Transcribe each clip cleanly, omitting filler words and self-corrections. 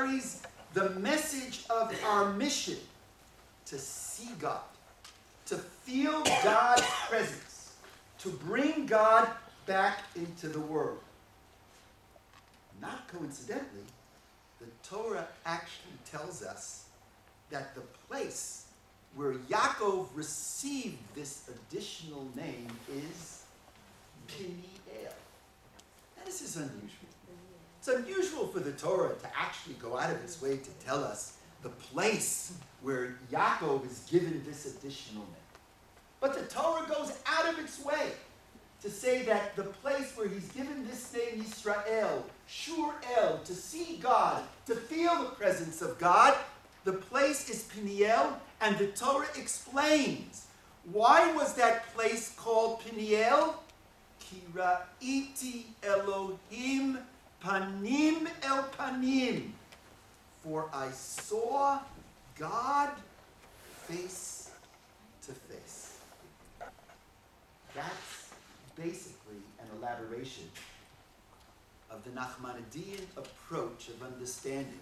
carries the message of our mission to see God, to feel God's presence, to bring God back into the world. Not coincidentally, the Torah actually tells us that the place where Yaakov received this additional name is Peniel. Now this is unusual. It's unusual for the Torah to actually go out of its way to tell us the place where Yaakov is given this additional name. But the Torah goes out of its way to say that the place where he's given this name Yisrael, Shur El, to see God, to feel the presence of God, the place is Peniel, and the Torah explains why was that place called Peniel? Ki ra'iti Elohim panim el panim, for I saw God face to face. That's basically an elaboration of the Nachmanidean approach of understanding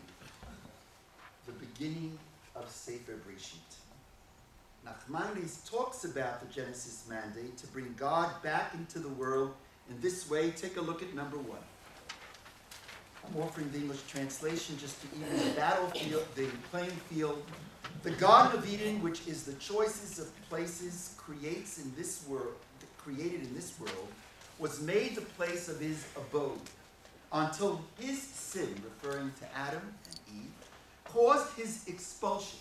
the beginning of Sefer Breshit. Nachmanides talks about the Genesis mandate to bring God back into the world in this way. Take a look at number 1. I'm offering the English translation just to even the battlefield, the playing field. The Garden of Eden, which is the choices of places created in this world, was made the place of his abode until his sin, referring to Adam and Eve, caused his expulsion,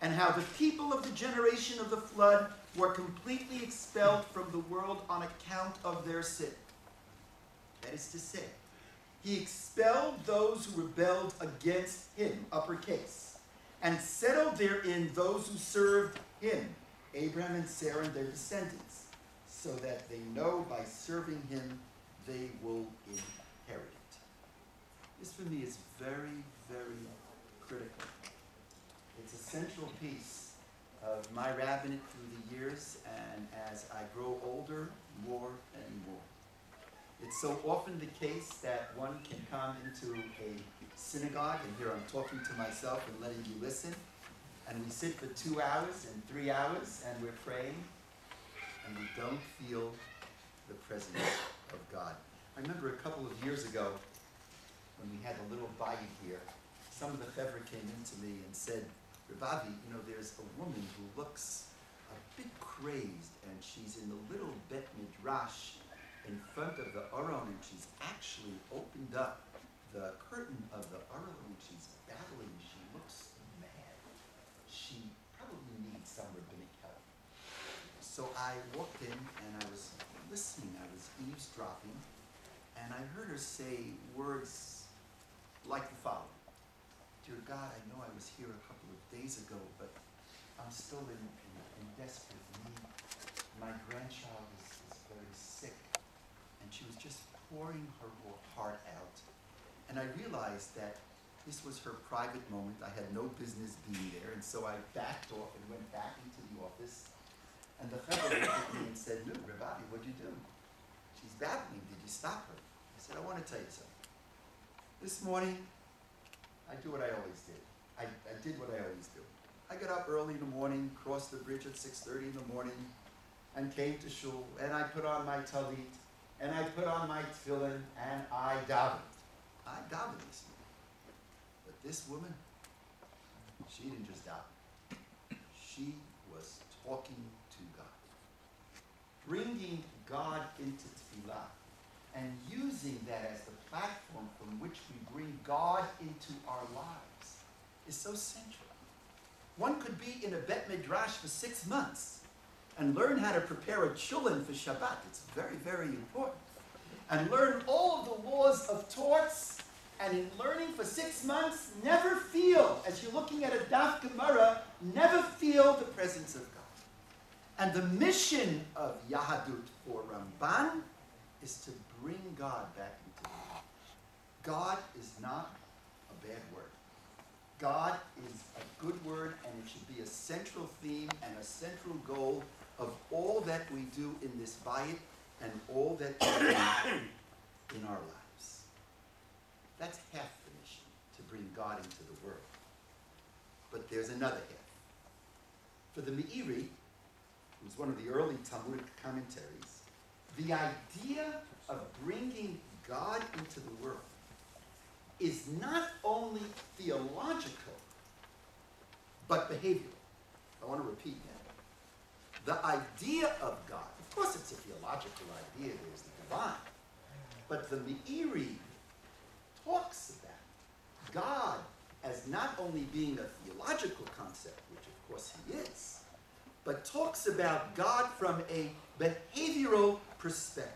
and how the people of the generation of the flood were completely expelled from the world on account of their sin. That is to say, he expelled those who rebelled against him, uppercase, and settled therein those who served him, Abraham and Sarah and their descendants, so that they know by serving him they will inherit. This for me is very, very critical. It's a central piece of my rabbinate through the years, and as I grow older, more and more. It's so often the case that one can come into a synagogue, and here I'm talking to myself and letting you listen, and we sit for 2 hours and 3 hours, and we're praying, and we don't feel the presence of God. I remember a couple of years ago, when we had a little bayit here, some of the chevra came into me and said, Rabbi Avi, there's a woman who looks a bit crazed, and she's in the little bet midrash in front of the Aron, and she's actually opened up the curtain of the Aron, and she's battling. She looks mad. She probably needs some rabbinic help. So I walked in, and I was listening. I was eavesdropping, and I heard her say words like the following. Dear God, I know I was here a couple of days ago, but I'm still in desperate need. My grandchild is very sick. And she was just pouring her heart out. And I realized that this was her private moment. I had no business being there. And so I backed off and went back into the office. And the fellow looked at me and said, "No, Rabbi Avi, what'd you do? She's battling. Did you stop her?" I said, "I want to tell you something. This morning, I do what I always did. I did what I always do. I got up early in the morning, crossed the bridge at 6:30 in the morning, and came to shul, and I put on my talit, and I put on my tefillin, and I davened. I davened this morning. But this woman, she didn't just daven. She was talking to God. Bringing God into tefillah, and using that as the platform from which we bring God into our lives is so central. One could be in a bet midrash for 6 months and learn how to prepare a chulin for Shabbat. It's very, very important. And learn all of the laws of torts, and in learning for 6 months, never feel, as you're looking at a daf Gemara, never feel the presence of God. And the mission of Yahadut for Ramban is to bring God back into the world. God is not a bad word. God is a good word, and it should be a central theme and a central goal of all that we do in this bayit and all that we do in our lives. That's half the mission, to bring God God into the world. But there's another half. For the Meiri, who's one of the early Talmudic commentaries, the idea of bringing God into the world is not only theological, but behavioral. I want to repeat that. The idea of God, of course it's a theological idea, there's the divine, but the Meiri talks about God as not only being a theological concept, which of course he is, but talks about God from a behavioral perspective.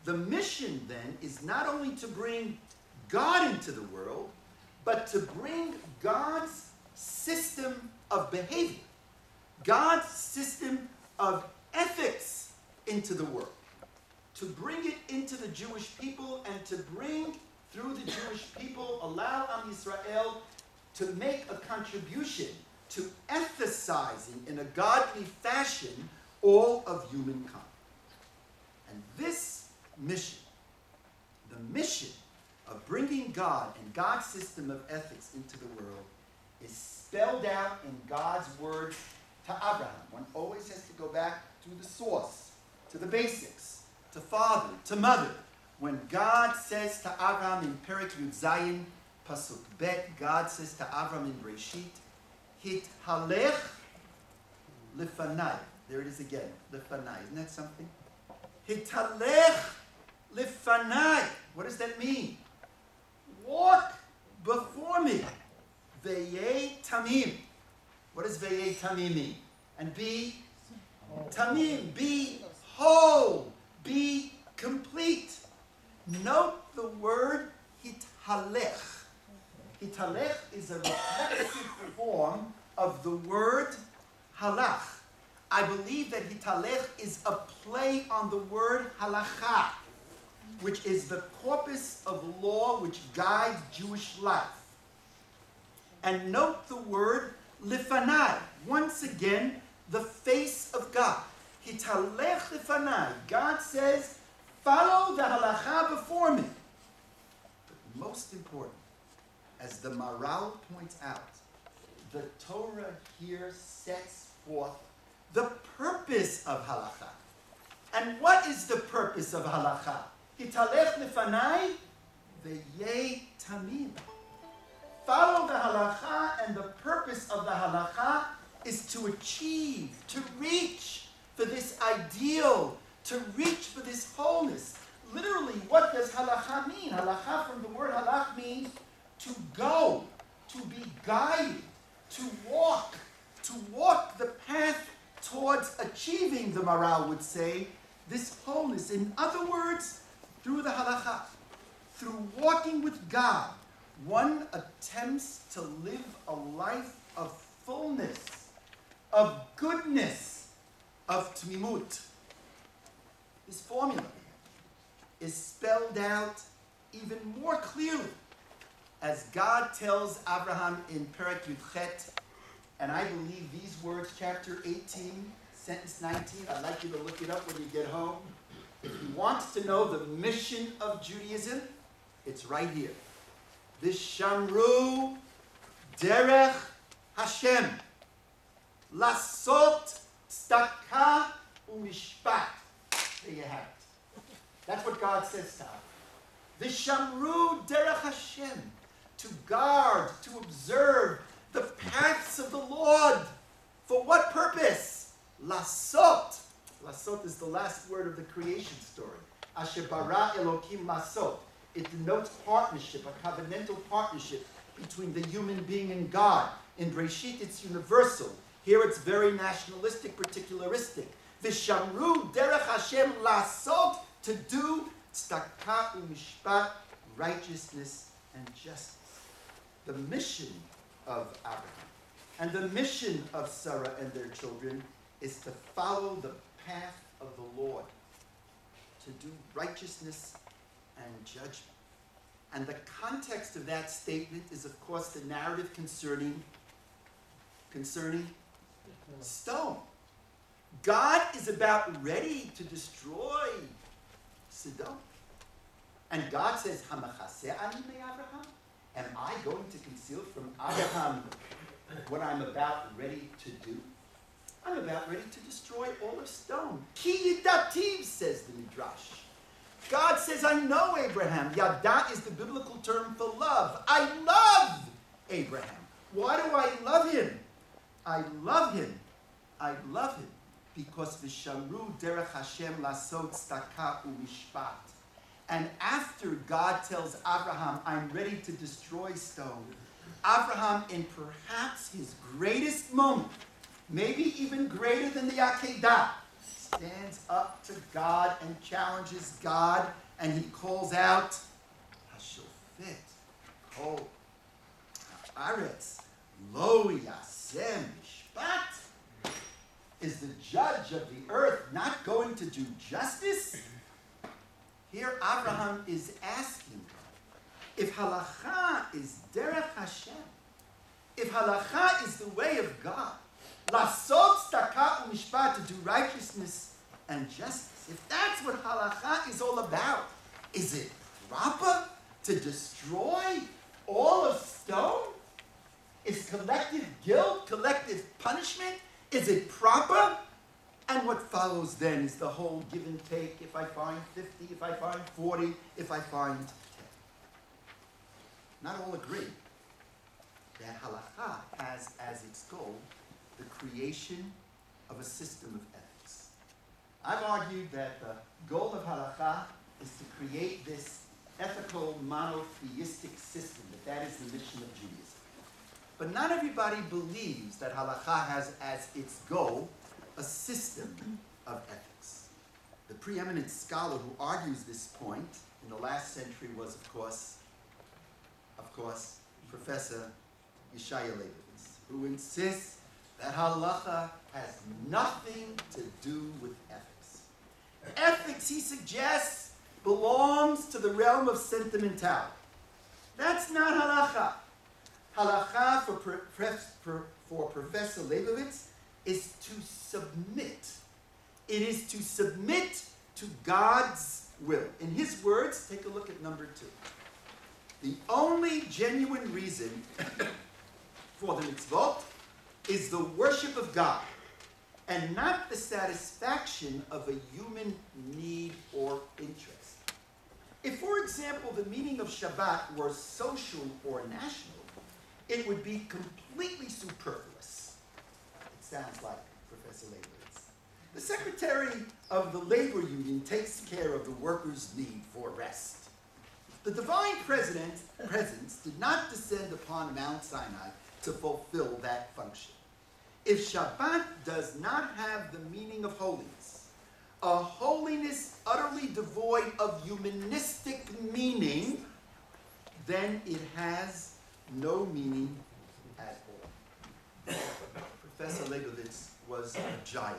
The mission then is not only to bring God into the world, but to bring God's system of behavior, God's system of ethics into the world, to bring it into the Jewish people and to bring, through the Jewish people, allow Am Yisrael to make a contribution to emphasizing in a godly fashion all of humankind. And this mission, the mission of bringing God and God's system of ethics into the world, is spelled out in God's word to Abraham. One always has to go back to the source, to the basics, to father, to mother. When God says to Abraham in Perek Yud Zayin, Pasuk Bet, God says to Abraham in Breshit, Hithalech lefanai. There it is again, lefanai. Isn't that something? Hithalech lefanai. What does that mean? Walk before me. Veyei tamim. What does veyei tamim mean? And be tamim. Be whole. Be complete. Note the word hithalech. Hitalech is a reflexive form of the word halach. I believe that hitalech is a play on the word halacha, which is the corpus of law which guides Jewish life. And note the word lifanai. Once again, the face of God. Hitalech lifanai. God says, follow the halacha before me. But most important, as the Maral points out, the Torah here sets forth the purpose of halacha. And what is the purpose of halacha? Hitalech lefanai v'yei tamim. Follow the halacha, and the purpose of the halacha is to achieve, to reach for this ideal, to reach for this wholeness. Literally, what does halacha mean? Halacha from the word halach means to go, to be guided, to walk the path towards achieving, the Maral would say, this wholeness. In other words, through the halacha, through walking with God, one attempts to live a life of fullness, of goodness, of tmimut. This formula is spelled out even more clearly as God tells Abraham in Perek Yudchet, and I believe these words, chapter 18, sentence 19, I'd like you to look it up when you get home. If you want to know the mission of Judaism, it's right here. Vishamru derech Hashem, lasot tzedakah umishpat. There you have it. That's what God says to us. Vishamru derech Hashem, to guard, to observe the paths of the Lord. For what purpose? Lasot. Lasot is the last word of the creation story. Asher bara Elokim lasot. It denotes partnership, a covenantal partnership between the human being and God. In Breshit, it's universal. Here, it's very nationalistic, particularistic. Vishamru derech Hashem lasot, to do tzedakah umishpat, righteousness and justice. The mission of Abraham and the mission of Sarah and their children is to follow the path of the Lord, to do righteousness and judgment. And the context of that statement is, of course, the narrative concerning stone. God is about ready to destroy Sodom. And God says, Hamachaseh ani me'Abraham? Am I going to conceal from Abraham what I'm about ready to do? I'm about ready to destroy all of stone. Ki yidativ, says the Midrash. God says, I know Abraham. Yada is the biblical term for love. I love Abraham. Why do I love him? I love him because v'shamru derech Hashem lasot tzedakah u'mishpat. And after God tells Abraham, I'm ready to destroy stone, Abraham, in perhaps his greatest moment, maybe even greater than the Akedah, stands up to God and challenges God, and he calls out, Hashofet, Kol Haaretz, Lo Yasem Mishpat. Is the judge of the earth not going to do justice? Here Abraham is asking God, if halacha is derech Hashem, if halacha is the way of God, lasot tzedakah u'mishpat, to do righteousness and justice, if that's what halacha is all about, is it proper to destroy all of stone? Is collective guilt, collective punishment, is it proper? And what follows then is the whole give and take. If I find 50, if I find 40, if I find 10. Not all agree that halacha has as its goal the creation of a system of ethics. I've argued that the goal of halacha is to create this ethical monotheistic system, that is the mission of Judaism. But not everybody believes that halacha has as its goal a system of ethics. The preeminent scholar who argues this point in the last century was, of course, Professor Yeshaya Leibovitz, who insists that halacha has nothing to do with ethics. Ethics, he suggests, belongs to the realm of sentimentality. That's not halacha. Halacha for Professor Leibovitz is to submit. It is to submit to God's will. In his words, take a look at number 2. The only genuine reason for the mitzvot is the worship of God, and not the satisfaction of a human need or interest. If, for example, the meaning of Shabbat were social or national, it would be completely superfluous. It sounds like Professor Leibovitz. The Secretary of the Labor Union takes care of the workers' need for rest. The divine presence did not descend upon Mount Sinai to fulfill that function. If Shabbat does not have the meaning of holiness, a holiness utterly devoid of humanistic meaning, then it has no meaning at all. Professor Leibovitz was a giant.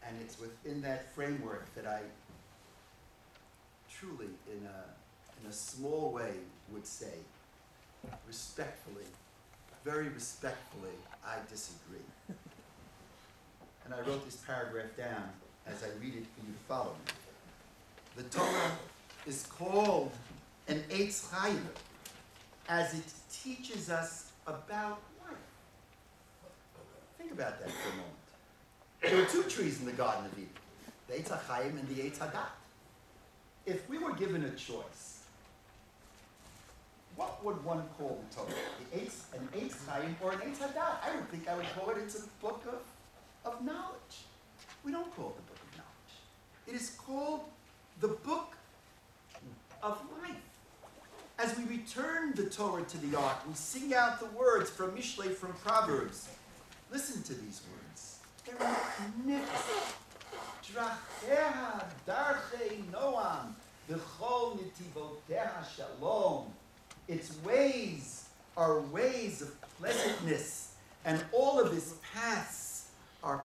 And it's within that framework that I truly, in a small way, would say, respectfully, very respectfully, I disagree. And I wrote this paragraph down as I read it for you to follow me. The Torah is called an Eitz Chaim, as it teaches us about life. Think about that for a moment. There were 2 trees in the Garden of Eden, the Eitz HaChaim and the Eitz HaDat. If we were given a choice, what would one call the Torah? An Eitz Chaim or an Eitz HaDat? I would think I would call it it's a book of knowledge. We don't call it the book of knowledge. It is called the book of life. As we return the Torah to the ark, we sing out the words from Mishlei, from Proverbs. Listen to these words. They're magnificent. Dracheha darchei noam, v'chol netivoteha shalom. Its ways are ways of pleasantness, and all of his paths